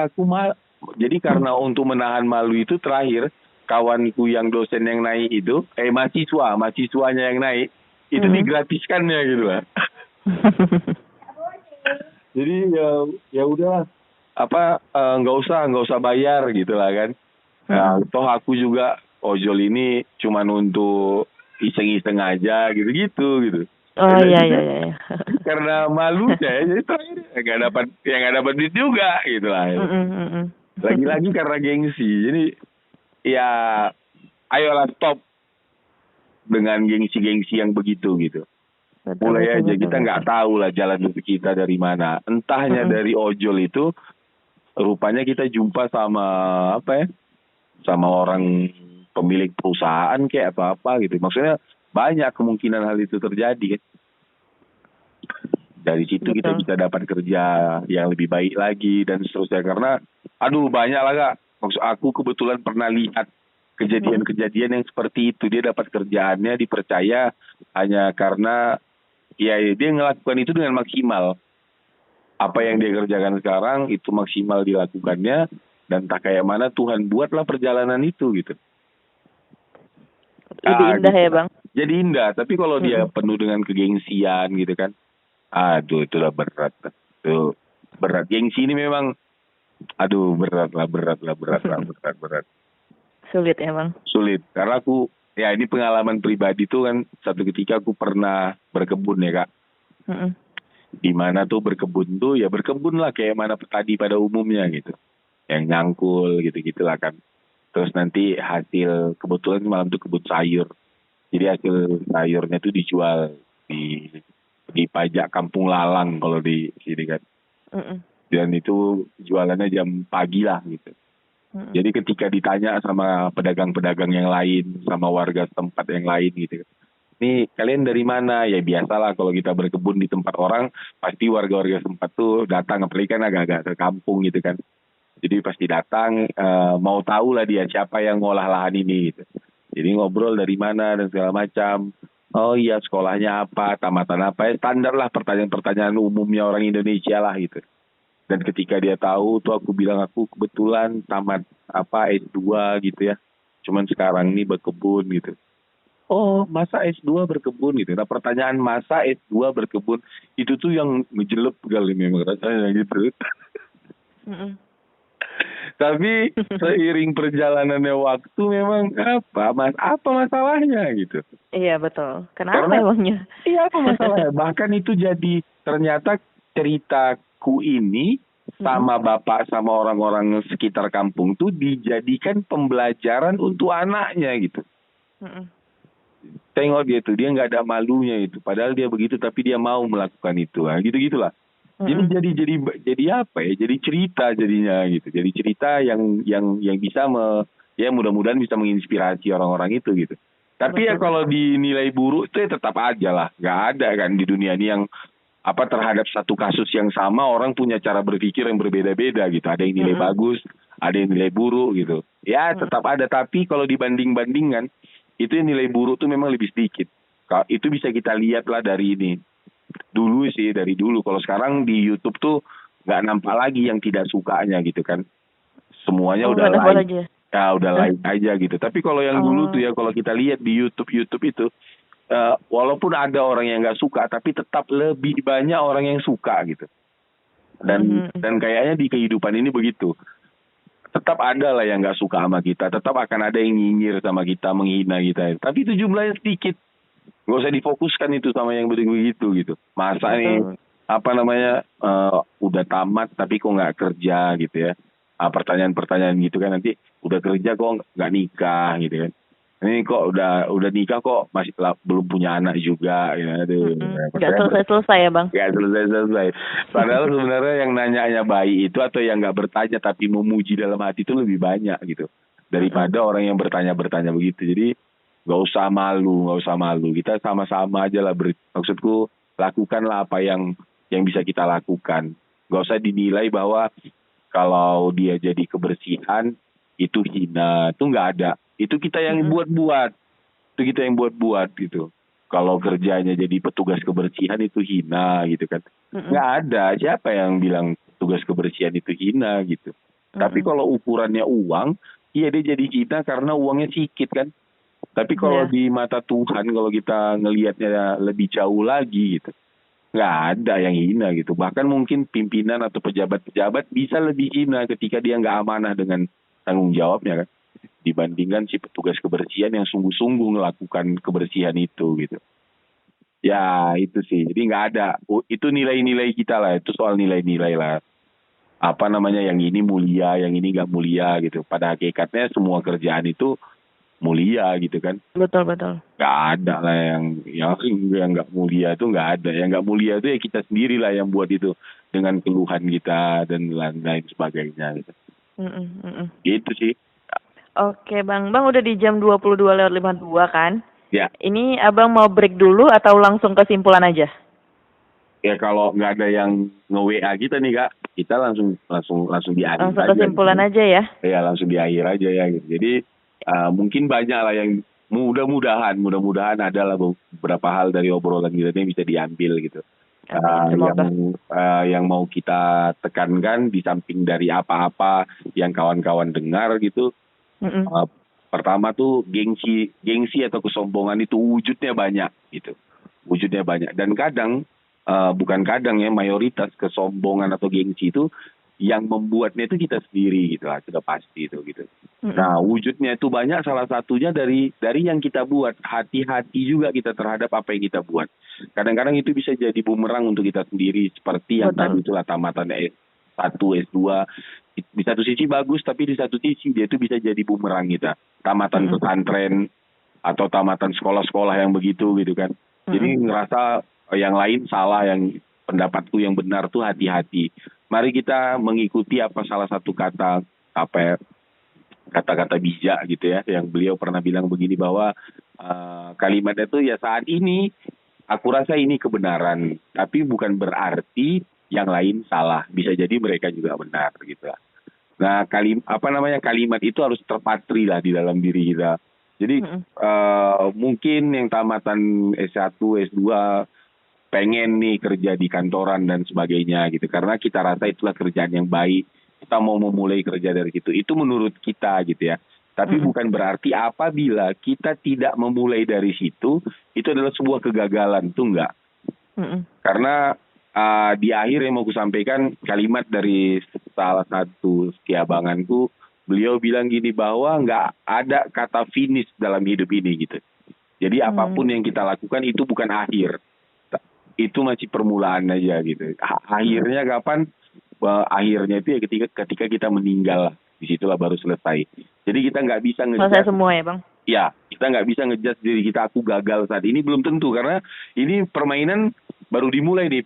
Speaker 2: jadi karena untuk menahan malu itu terakhir kawanku yang dosen yang naik itu mahasiswanya yang naik itu
Speaker 1: Mm-mm.
Speaker 2: digratiskannya gitu lah. Jadi ya udahlah apa nggak usah bayar gitu lah kan. Toh aku juga ojol ini cuman untuk iseng-iseng aja gitu.
Speaker 1: Oh iya iya iya. Iya.
Speaker 2: Karena malunya ya, jadi terakhir nggak dapat duit juga gitu lah. Lagi-lagi karena gengsi. Jadi ya ayolah stop dengan gengsi-gengsi yang begitu gitu.
Speaker 1: Betul,
Speaker 2: Mulai
Speaker 1: betul,
Speaker 2: aja
Speaker 1: betul,
Speaker 2: kita nggak
Speaker 1: betul.
Speaker 2: tahu lah jalan hidup kita dari mana. Entahnya dari ojol itu, rupanya kita jumpa sama apa ya? Sama orang pemilik perusahaan kayak apa-apa gitu. Maksudnya banyak kemungkinan hal itu terjadi kan. Dari situ kita
Speaker 1: Betul.
Speaker 2: bisa dapat kerja yang lebih baik lagi dan seterusnya. Karena aduh banyak lah Kak. Maksud aku kebetulan pernah lihat kejadian-kejadian yang seperti itu. Dia dapat kerjaannya dipercaya hanya karena ya dia ngelakukan itu dengan maksimal. Apa yang dia kerjakan sekarang itu maksimal dilakukannya dan tak kayak mana Tuhan buatlah perjalanan itu gitu.
Speaker 1: Lebih indah
Speaker 2: Gitu
Speaker 1: ya,
Speaker 2: lah.
Speaker 1: Bang.
Speaker 2: Jadi indah, tapi kalau dia penuh dengan kegengsian gitu kan. Aduh itu udah berat. Tuh berat. Gengsi ini memang aduh berat lah.
Speaker 1: Sulit ya, Bang.
Speaker 2: Sulit karena aku ya ini pengalaman pribadi tuh kan satu ketika aku pernah berkebun ya Kak. Di mana tuh berkebun tuh ya berkebun lah kayak mana petani pada umumnya gitu. Yang nyangkul gitu-gitulah kan. Terus nanti hasil kebetulan malam tuh kebun sayur. Jadi hasil sayurnya tuh dijual di pajak Kampung Lalang kalau di sini kan. Dan itu jualannya jam pagi lah gitu. Jadi ketika ditanya sama pedagang-pedagang yang lain, sama warga setempat yang lain gitu. Nih kalian dari mana? Ya biasalah kalau kita berkebun di tempat orang, pasti warga-warga setempat tuh datang, apalagi kan agak-agak ke kampung gitu kan. Jadi pasti datang, mau tahu lah dia siapa yang ngolah lahan ini gitu. Jadi ngobrol dari mana dan segala macam. Oh iya sekolahnya apa, tamatan apa, ya standar lah pertanyaan-pertanyaan umumnya orang Indonesia lah gitu. Dan ketika dia tahu tuh aku bilang aku kebetulan tamat apa S2 gitu ya. Cuman sekarang ini berkebun gitu. Oh, masa S2 berkebun gitu. Nah, pertanyaan masa S2 berkebun itu tuh yang ngejelep kali memang rasanya gitu. Tapi seiring perjalanannya waktu memang apa masalahnya gitu.
Speaker 1: Iya, betul. Kenapa
Speaker 2: Karena
Speaker 1: emangnya?
Speaker 2: iya apa masalahnya? Bahkan itu jadi ternyata ceritaku ini sama bapak sama orang-orang sekitar kampung tuh dijadikan pembelajaran untuk anaknya gitu. Tengok dia tuh, dia nggak ada malunya itu. Padahal dia begitu, tapi dia mau melakukan itu. Nah, gitu-gitulah. Jadi apa ya? Jadi cerita jadinya gitu. Jadi cerita yang bisa ya mudah-mudahan bisa menginspirasi orang-orang itu gitu. Tapi ya kalau dinilai buruk itu ya tetap aja lah. Nggak ada kan di dunia ini yang apa terhadap satu kasus yang sama orang punya cara berpikir yang berbeda-beda gitu. Ada yang nilai bagus, ada yang nilai buruk gitu. Ya tetap ada. Tapi kalau dibanding-bandingkan itu yang nilai buruk tuh memang lebih sedikit. Itu bisa kita lihat lah dari ini. Dulu sih dari dulu. Kalau sekarang di YouTube tuh nggak nampak lagi yang tidak sukanya gitu kan. Semuanya udah like. Ya udah like aja gitu. Tapi kalau yang dulu tuh ya kalau kita lihat di YouTube itu walaupun ada orang yang nggak suka tapi tetap lebih banyak orang yang suka gitu. Dan kayaknya di kehidupan ini begitu. Tetap ada lah yang nggak suka sama kita. Tetap akan ada yang nyinyir sama kita, menghina kita. Tapi itu jumlahnya sedikit. Nggak usah difokuskan itu sama yang begitu gitu. Masa nih apa namanya udah tamat tapi kok nggak kerja gitu ya. Pertanyaan-pertanyaan gitu kan nanti udah kerja kok nggak nikah gitu kan. Ini kok udah nikah kok masih belum punya anak juga ya.
Speaker 1: Nggak selesai-selesai ya Bang.
Speaker 2: Nggak selesai. Padahal sebenarnya yang nanya baik itu atau yang nggak bertanya tapi memuji dalam hati itu lebih banyak gitu. Daripada orang yang bertanya begitu. Jadi nggak usah malu. Kita sama-sama aja lah. Maksudku lakukanlah apa yang bisa kita lakukan. Nggak usah dinilai bahwa kalau dia jadi kebersihan itu hina. Itu nggak ada. Itu kita yang buat-buat. Itu kita yang buat-buat gitu. Kalau kerjanya jadi petugas kebersihan itu hina gitu kan. Nggak ada. Siapa yang bilang tugas kebersihan itu hina gitu. Tapi kalau ukurannya uang, iya dia jadi hina karena uangnya sedikit kan. Tapi kalau di mata Tuhan, kalau kita ngelihatnya lebih jauh lagi gitu, nggak ada yang hina gitu. Bahkan mungkin pimpinan atau pejabat-pejabat bisa lebih hina ketika dia nggak amanah dengan tanggung jawabnya kan, dibandingkan si petugas kebersihan yang sungguh-sungguh melakukan kebersihan itu gitu. Ya itu sih. Jadi nggak ada. Itu nilai-nilai kita lah. Itu soal nilai-nilai lah. Apa namanya, yang ini mulia, yang ini nggak mulia gitu. Pada hakikatnya semua kerjaan itu mulia gitu kan.
Speaker 1: Betul, betul.
Speaker 2: Nggak ada lah yang nggak mulia, itu nggak ada. Yang nggak mulia itu ya kita sendiri lah yang buat itu dengan keluhan kita dan lain-lain sebagainya gitu.
Speaker 1: Mm-mm, mm-mm.
Speaker 2: Gitu sih.
Speaker 1: Oke Bang, Bang udah di jam 22:52 kan?
Speaker 2: Ya,
Speaker 1: Ini Abang mau break dulu atau langsung kesimpulan aja?
Speaker 2: ya kalau nggak ada yang nge-WA kita nih Kak, kita langsung di akhir
Speaker 1: Langsung
Speaker 2: aja
Speaker 1: kesimpulan
Speaker 2: gitu.
Speaker 1: aja ya?
Speaker 2: Ya langsung di akhir aja ya gitu. Jadi mungkin banyak lah yang mudah-mudahan ada lah beberapa hal dari obrolan kita yang bisa diambil gitu.
Speaker 1: Amin, semoga.
Speaker 2: Yang mau kita tekankan di samping dari apa-apa yang kawan-kawan dengar gitu.
Speaker 1: Mm-mm.
Speaker 2: Pertama tuh gengsi atau kesombongan itu wujudnya banyak gitu. Wujudnya banyak, dan kadang bukan kadang ya, mayoritas kesombongan atau gengsi itu yang membuatnya itu kita sendiri gitu lah, sudah pasti itu gitu.
Speaker 1: Mm-mm.
Speaker 2: Nah, wujudnya itu banyak, salah satunya dari yang kita buat. Hati-hati juga kita terhadap apa yang kita buat. Kadang-kadang itu bisa jadi bumerang untuk kita sendiri, seperti yang
Speaker 1: Betul.
Speaker 2: tadi itulah tamatan S1, S2. Di satu sisi bagus, tapi di satu sisi dia itu bisa jadi bumerang kita. Tamatan pesantren atau tamatan sekolah-sekolah yang begitu gitu kan. Jadi ngerasa yang lain salah, yang pendapatku yang benar tuh hati-hati. Mari kita mengikuti apa salah satu kata-kata bijak gitu ya, yang beliau pernah bilang begini bahwa kalimatnya itu ya, saat ini aku rasa ini kebenaran, tapi bukan berarti yang lain salah. Bisa jadi mereka juga benar gitu. Nah, kalimat itu harus terpatri lah di dalam diri kita. Jadi mungkin yang tamatan S1, S2 pengen nih kerja di kantoran dan sebagainya gitu, karena kita rasa itulah kerjaan yang baik, kita mau memulai kerja dari situ, itu menurut kita gitu ya. Tapi bukan berarti apabila kita tidak memulai dari situ itu adalah sebuah kegagalan, itu enggak. Karena di akhir yang mau aku sampaikan kalimat dari salah satu sekiabanganku, beliau bilang gini bahwa nggak ada kata finish dalam hidup ini gitu. Jadi apapun yang kita lakukan itu bukan akhir, itu masih permulaan aja gitu. Akhirnya kapan? Akhirnya itu ya ketika kita meninggal, disitulah baru selesai. Jadi kita nggak bisa
Speaker 1: Selesai semua ya Bang?
Speaker 2: Ya, kita nggak bisa ngejudge diri kita, aku gagal saat ini, belum tentu, karena ini permainan baru dimulai nih,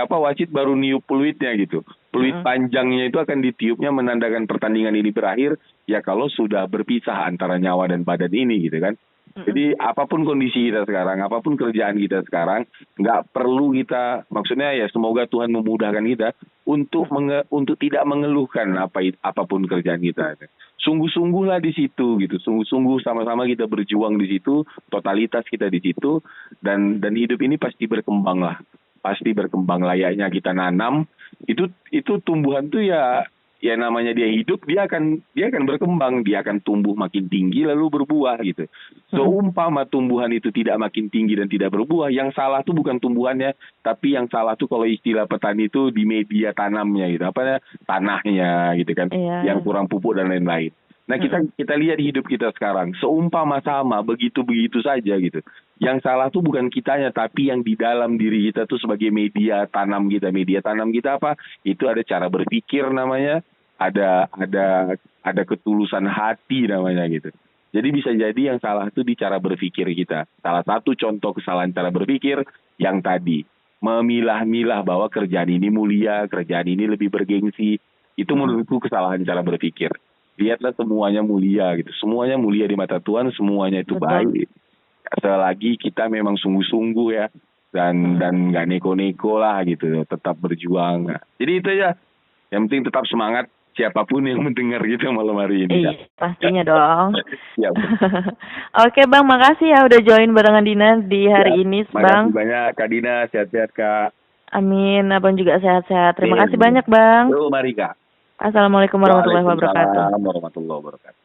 Speaker 2: wasit baru niup peluitnya gitu. Peluit panjangnya itu akan ditiupnya menandakan pertandingan ini berakhir ya kalau sudah berpisah antara nyawa dan badan ini gitu kan. Jadi apapun kondisi kita sekarang, apapun kerjaan kita sekarang, nggak perlu kita, maksudnya ya semoga Tuhan memudahkan kita untuk tidak mengeluhkan apapun kerjaan kita. Sungguh-sungguhlah di situ gitu, sungguh-sungguh sama-sama kita berjuang di situ, totalitas kita di situ, dan hidup ini pasti berkembang lah, pasti berkembang layaknya kita nanam. Itu tumbuhan tuh ya namanya dia hidup, dia akan berkembang, dia akan tumbuh makin tinggi lalu berbuah gitu. Seumpama tumbuhan itu tidak makin tinggi dan tidak berbuah, yang salah tuh bukan tumbuhannya, tapi yang salah tuh kalau istilah petani itu di media tanamnya gitu, tanahnya gitu kan, yang kurang pupuk dan lain-lain. Nah, kita lihat hidup kita sekarang, seumpama sama, begitu-begitu saja gitu. Yang salah tuh bukan kitanya, tapi yang di dalam diri kita tuh sebagai media tanam kita. Media tanam kita apa? Itu ada cara berpikir namanya, ada ketulusan hati namanya gitu. Jadi bisa jadi yang salah itu di cara berpikir kita. Salah satu contoh kesalahan cara berpikir yang tadi, memilah-milah bahwa kerjaan ini mulia, kerjaan ini lebih bergengsi. Itu menurutku kesalahan cara berpikir. Lihatlah semuanya mulia gitu. Semuanya mulia di mata Tuhan, semuanya itu baik. Selagi kita memang sungguh-sungguh ya, dan nggak neko-neko lah gitu, tetap berjuang. Jadi itu ya. Yang penting tetap semangat siapapun yang mendengar gitu malam hari ini.
Speaker 1: Iya, pastinya dong.
Speaker 2: Ya.
Speaker 1: Oke Bang, makasih ya udah join barengan Dina di hari ini Bang.
Speaker 2: Makasih banyak Kak Dina, sehat-sehat Kak.
Speaker 1: Amin, Abang juga sehat-sehat. Terima kasih banyak Bang.
Speaker 2: Mari Kak.
Speaker 1: Assalamualaikum warahmatullahi wabarakatuh.
Speaker 2: Waalaikumsalam warahmatullahi wabarakatuh.